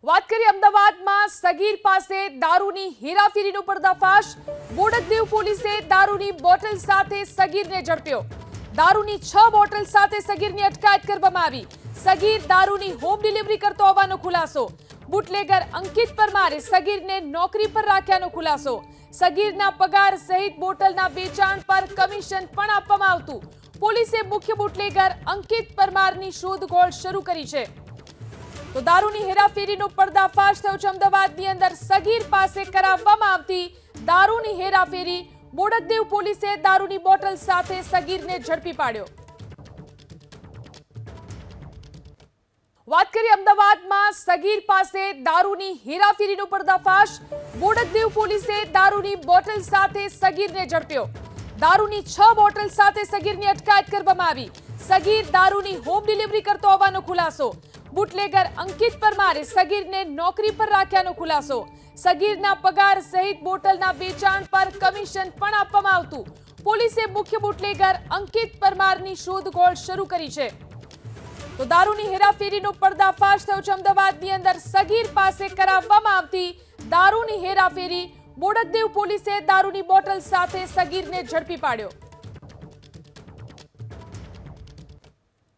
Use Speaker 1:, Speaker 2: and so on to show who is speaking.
Speaker 1: વાત કરીએ અમદાવાદમાં સગીર પાસે દારૂની હેરાફેરીનો પર્દાફાશ। બોડકદેવ પોલીસે દારૂની બોટલ સાથે સગીરને ઝડપ્યો। દારૂની 6 બોટલ સાથે સગીરની અટકાયત કરવામાં આવી। સગીર દારૂની હોમ ડિલિવરી કરતો હોવાનો ખુલાસો। બુટલેગર અંકિત પરમારે સગીરને નોકરી પર રાખ્યાનો ખુલાસો। સગીરના પગાર સહિત બોટલના વેચાણ પર કમિશન પણ આપવામાં આવતું। પોલીસે મુખ્ય બુટલેગર અંકિત પરમારની શોધખોળ શરૂ કરી છે। તો દારૂની હેરાફેરીનો પર્દાફાશ થયો છે। અમદાવાદની અંદર સગીર પાસે કરાવવામાં આવતી દારૂની હેરાફેરી। બોડકદેવ પોલીસે દારૂની બોટલ સાથે સગીરને ઝડપી પાડ્યો। વાત કરીએ અમદાવાદમાં સગીર પાસે દારૂની હેરાફેરીનો પર્દાફાશ। બોડકદેવ પોલીસે દારૂની બોટલ સાથે સગીરને ઝડપ્યો। દારૂની 6 બોટલ સાથે સગીરની અટકાયત કરવામાં આવી। સગીર દારૂની હોમ ડિલિવરી કરતો હોવાનો ખુલાસો। બુટલેગર અંકિત પરમારે સગીરને નોકરી પર રાખ્યાનો ખુલાસો। સગીરના પગાર સહિત બોટલના વેચાણ પર કમિશન પણ આપવામાં આવતું। પોલીસે મુખ્ય બુટલેગર અંકિત પરમારની શોધખોળ શરૂ કરી છે। તો દારૂની હેરાફેરીનો પર્દાફાશ થયો છે। અમદાવાદની અંદર સગીર પાસે કરાવવામાં આવતી દારૂની હેરાફેરી। બોડકદેવ પોલીસે દારૂની બોટલ સાથે સગીરને ઝડપી પાડ્યો।